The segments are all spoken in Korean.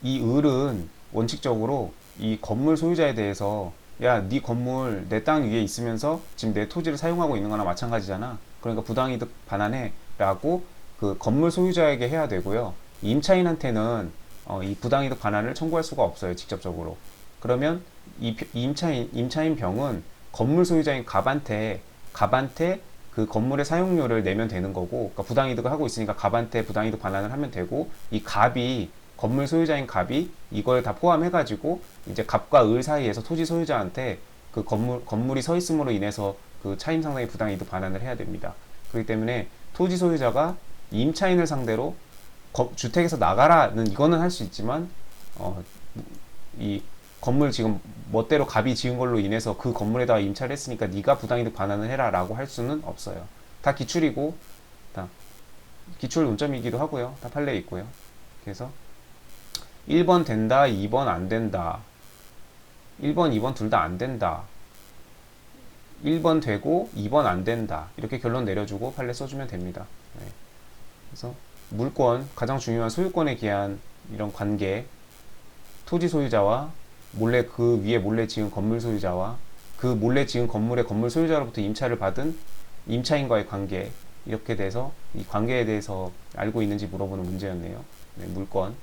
이 을은 원칙적으로 이 건물 소유자에 대해서 야, 네 건물 내 땅 위에 있으면서 지금 내 토지를 사용하고 있는 거나 마찬가지잖아. 그러니까 부당이득 반환해라고 그 건물 소유자에게 해야 되고요. 임차인한테는 이 부당이득 반환을 청구할 수가 없어요, 직접적으로. 그러면 이 임차인 병은 건물 소유자인 갑한테 그 건물의 사용료를 내면 되는 거고, 그러니까 부당이득을 하고 있으니까 갑한테 부당이득 반환을 하면 되고, 이 갑이 건물 소유자인 갑이 이걸 다 포함해가지고 이제 갑과 을 사이에서 토지 소유자한테 그 건물이 서 있음으로 인해서 그 차임 상당의 부당이득 반환을 해야 됩니다. 그렇기 때문에 토지 소유자가 임차인을 상대로 주택에서 나가라는 이거는 할 수 있지만 이 건물 지금 멋대로 갑이 지은 걸로 인해서 그 건물에다가 임차를 했으니까 네가 부당이득 반환을 해라라고 할 수는 없어요. 다 기출이고 다 기출 논점이기도 하고요. 다 판례 있고요. 그래서 1번 된다, 2번 안 된다. 1번, 2번 둘 다 안 된다. 1번 되고 2번 안 된다. 이렇게 결론 내려주고 판례 써주면 됩니다. 네. 그래서 물권, 가장 중요한 소유권에 기한 이런 관계, 토지 소유자와 몰래 그 위에 몰래 지은 건물 소유자와 그 몰래 지은 건물의 건물 소유자로부터 임차를 받은 임차인과의 관계, 이렇게 돼서 이 관계에 대해서 알고 있는지 물어보는 문제였네요. 네, 물권.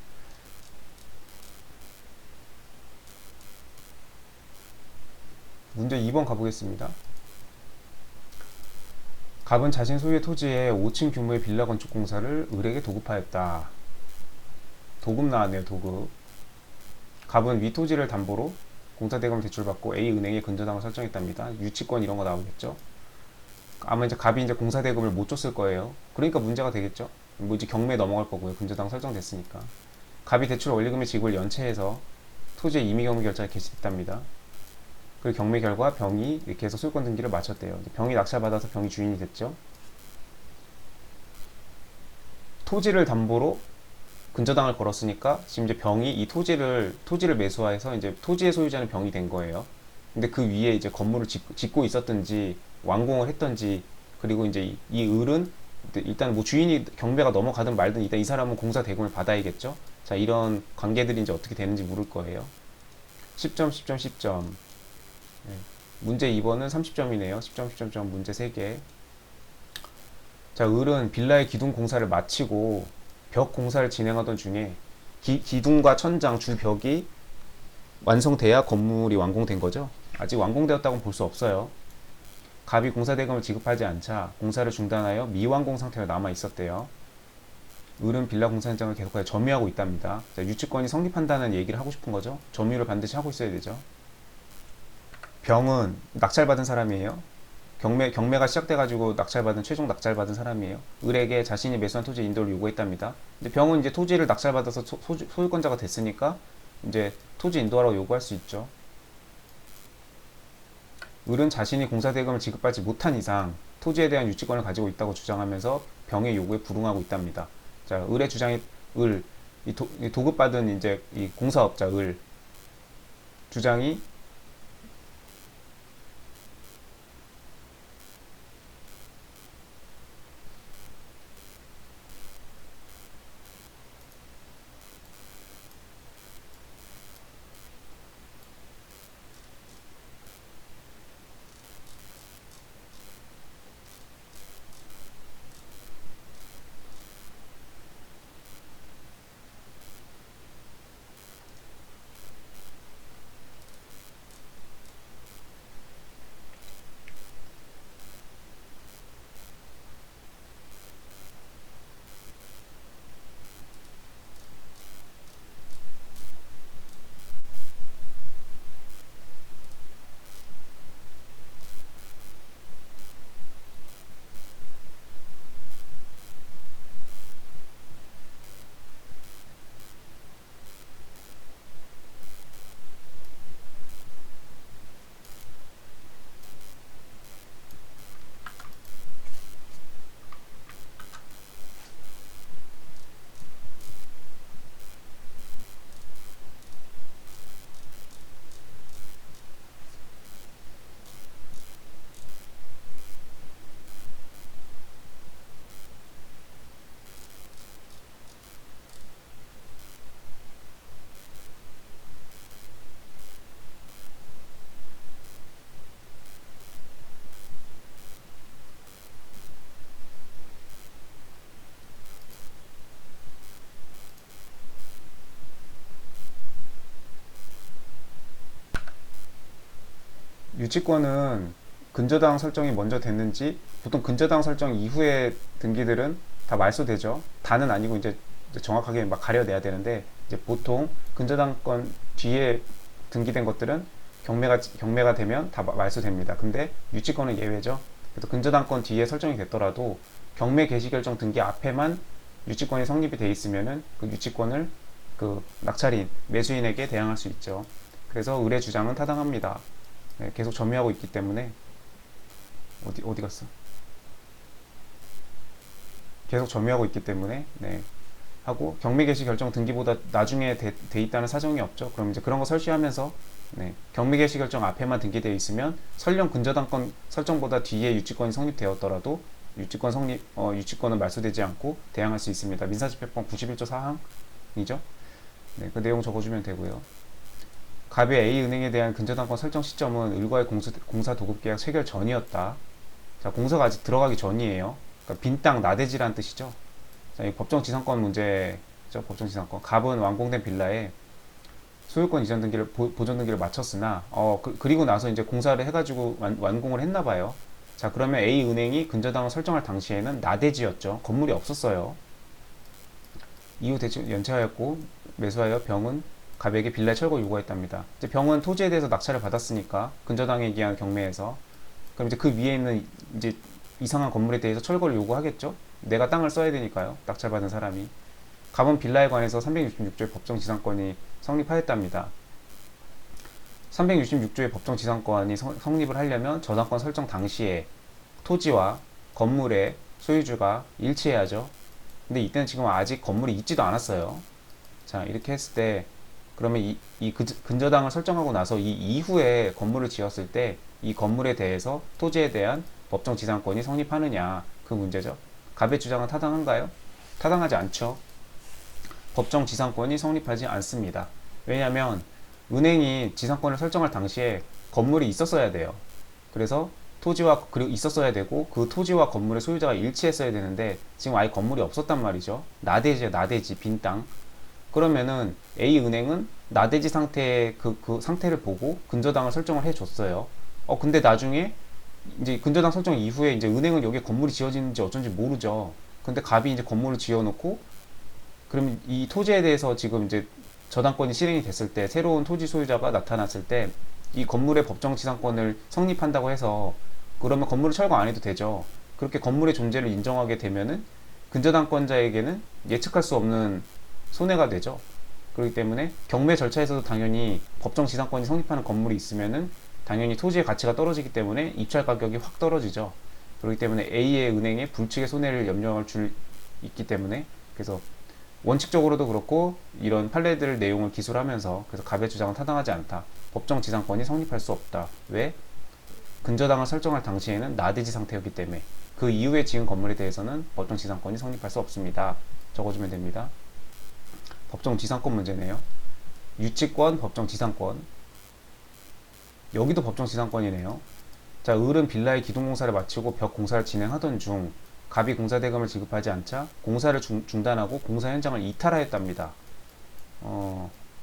문제 2번 가보겠습니다. 갑은 자신 소유의 토지에 5층 규모의 빌라 건축 공사를 을에게 도급하였다. 도급 나왔네요, 도급. 갑은 위 토지를 담보로 공사대금을 대출받고 A 은행에 근저당을 설정했답니다. 유치권 이런 거 나오겠죠. 아마 이제 갑이 이제 공사대금을 못 줬을 거예요. 그러니까 문제가 되겠죠. 뭐 이제 경매 넘어갈 거고요. 근저당 설정됐으니까. 갑이 대출 원리금의 지급을 연체해서 토지의 임의경매 결제가 개시됐답니다. 그리고 경매 결과 병이 이렇게 해서 소유권 등기를 마쳤대요. 병이 낙찰받아서 병이 주인이 됐죠. 토지를 담보로 근저당을 걸었으니까 지금 이제 병이 이 토지를 매수해서 이제 토지의 소유자는 병이 된 거예요. 근데 그 위에 이제 건물을 짓고 있었든지 완공을 했든지, 그리고 이제 이 을은 일단 뭐 주인이 경매가 넘어가든 말든 일단 이 사람은 공사 대금을 받아야겠죠. 자, 이런 관계들이 이제 어떻게 되는지 물을 거예요. 10점, 10점, 10점. 네. 문제 2번은 30점이네요. 10점, 10점, 10점 문제 3개. 자, 을은 빌라의 기둥 공사를 마치고 벽 공사를 진행하던 중에 기둥과 천장, 주벽이 완성돼야 건물이 완공된 거죠. 아직 완공되었다고는 볼 수 없어요. 갑이 공사 대금을 지급하지 않자 공사를 중단하여 미완공 상태로 남아 있었대요. 을은 빌라 공사 현장을 계속하여 점유하고 있답니다. 자, 유치권이 성립한다는 얘기를 하고 싶은 거죠. 점유를 반드시 하고 있어야 되죠. 병은 낙찰받은 사람이에요. 경매가 시작돼가지고 최종 낙찰받은 사람이에요. 을에게 자신이 매수한 토지 인도를 요구했답니다. 근데 병은 이제 토지를 낙찰받아서 소유권자가 됐으니까 이제 토지 인도하라고 요구할 수 있죠. 을은 자신이 공사대금을 지급받지 못한 이상 토지에 대한 유치권을 가지고 있다고 주장하면서 병의 요구에 불응하고 있답니다. 자, 을의 주장이 이 도급받은 이제 이 공사업자 을 주장이 유치권은 근저당 설정이 먼저 됐는지, 보통 근저당 설정 이후에 등기들은 다 말소되죠. 다는 아니고 이제 정확하게 막 가려내야 되는데, 이제 보통 근저당권 뒤에 등기된 것들은 경매가 되면 다 말소됩니다. 근데 유치권은 예외죠. 그래서 근저당권 뒤에 설정이 됐더라도 경매 개시결정 등기 앞에만 유치권이 성립이 돼 있으면은 그 유치권을 그 낙찰인 매수인에게 대항할 수 있죠. 그래서 의뢰 주장은 타당합니다. 네, 계속 점유하고 있기 때문에. 어디 갔어? 계속 점유하고 있기 때문에. 네. 하고 경매 개시 결정 등기보다 나중에 돼 있다는 사정이 없죠. 그럼 이제 그런 거 설치하면서, 네, 경매 개시 결정 앞에만 등기되어 있으면 설령 근저당권 설정보다 뒤에 유치권이 성립되었더라도 유치권은 말소되지 않고 대항할 수 있습니다. 민사집행법 91조 4항이죠. 네, 그 내용 적어주면 되고요. 갑의 A은행에 대한 근저당권 설정 시점은 을과의 공사 도급계약 체결 전이었다. 자, 공사가 아직 들어가기 전이에요. 그러니까 빈 땅 나대지란 뜻이죠. 자, 이 법정지상권 문제죠. 법정지상권. 갑은 완공된 빌라에 소유권 이전 등기를 보존 등기를 마쳤으나 그리고 나서 이제 공사를 해가지고 완공을 했나봐요. 자, 그러면 A 은행이 근저당을 설정할 당시에는 나대지였죠. 건물이 없었어요. 이후 대출 연체하였고 매수하여 병은 갑에게 빌라 철거 요구했답니다. 이제 병은 토지에 대해서 낙찰을 받았으니까 근저당에 기한 경매에서, 그럼 이제 그 위에 있는 이제 이상한 건물에 대해서 철거를 요구하겠죠. 내가 땅을 써야 되니까요. 낙찰받은 사람이. 갑은 빌라에 관해서 366조의 법정지상권이 성립하였답니다. 366조의 법정지상권이 성립을 하려면 저당권 설정 당시에 토지와 건물의 소유주가 일치해야죠. 근데 이때는 지금 아직 건물이 있지도 않았어요. 자, 이렇게 했을 때 그러면 이 근저당을 설정하고 나서 이 이후에 건물을 지었을 때 이 건물에 대해서 토지에 대한 법정지상권이 성립하느냐, 그 문제죠. 갑의 주장은 타당한가요? 타당하지 않죠. 법정지상권이 성립하지 않습니다. 왜냐하면 은행이 지상권을 설정할 당시에 건물이 있었어야 돼요. 그래서 토지와 그리고 있었어야 되고 그 토지와 건물의 소유자가 일치했어야 되는데 지금 아예 건물이 없었단 말이죠. 나대지요, 나대지, 빈 땅. 그러면은 A 은행은 나대지 상태의 그 상태를 보고 근저당을 설정을 해줬어요. 근데 나중에 이제 근저당 설정 이후에 이제 은행은 여기에 건물이 지어지는지 어쩐지 모르죠. 근데 갑이 이제 건물을 지어놓고, 그러면 이 토지에 대해서 지금 이제 저당권이 실행이 됐을 때 새로운 토지 소유자가 나타났을 때 이 건물의 법정지상권을 성립한다고 해서 그러면 건물을 철거 안 해도 되죠. 그렇게 건물의 존재를 인정하게 되면은 근저당권자에게는 예측할 수 없는 손해가 되죠. 그렇기 때문에 경매 절차에서도 당연히 법정지상권이 성립하는 건물이 있으면은 당연히 토지의 가치가 떨어지기 때문에 입찰 가격이 확 떨어지죠. 그렇기 때문에 A의 은행에 불측의 손해를 염려할 줄 있기 때문에, 그래서 원칙적으로도 그렇고 이런 판례들 내용을 기술하면서 그래서 갑의 주장은 타당하지 않다. 법정지상권이 성립할 수 없다. 왜? 근저당을 설정할 당시에는 나대지 상태였기 때문에. 그 이후에 지은 건물에 대해서는 법정지상권이 성립할 수 없습니다. 적어주면 됩니다. 법정지상권 문제네요. 유치권, 법정지상권. 여기도 법정지상권이네요. 자, 을은 빌라의 기둥공사를 마치고 벽 공사를 진행하던 중 갑이 공사대금을 지급하지 않자 공사를 중단하고 공사 현장을 이탈하였답니다.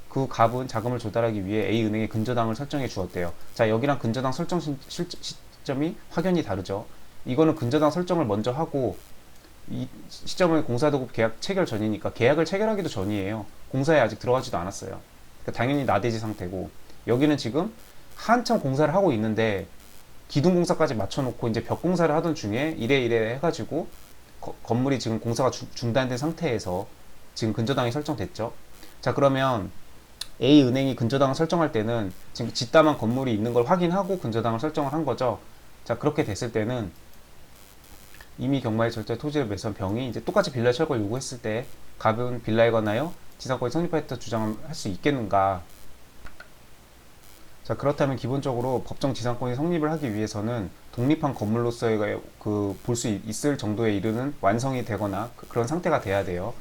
그 갑은 자금을 조달하기 위해 A은행에 근저당을 설정해 주었대요. 자, 여기랑 근저당 설정 시점이 확연히 다르죠. 이거는 근저당 설정을 먼저 하고 이 시점은 공사도급 계약 체결 전이니까 계약을 체결하기도 전이에요. 공사에 아직 들어가지도 않았어요. 그러니까 당연히 나대지 상태고, 여기는 지금 한참 공사를 하고 있는데 기둥공사까지 맞춰놓고 이제 벽공사를 하던 중에 이래 해가지고 건물이 지금 공사가 중단된 상태에서 지금 근저당이 설정됐죠. 자, 그러면 A은행이 근저당을 설정할 때는 지금 짓담한 건물이 있는 걸 확인하고 근저당을 설정을 한 거죠. 자, 그렇게 됐을 때는 이미 경마의 절대 토지를 매수한 병이 이제 똑같이 빌라 철거를 요구했을 때 갑은 빌라에 관하여 지상권이 성립하였다 주장을 할 수 있겠는가? 자, 그렇다면 기본적으로 법정 지상권이 성립을 하기 위해서는 독립한 건물로서의 볼 수 있을 정도에 이르는 완성이 되거나 그런 상태가 돼야 돼요.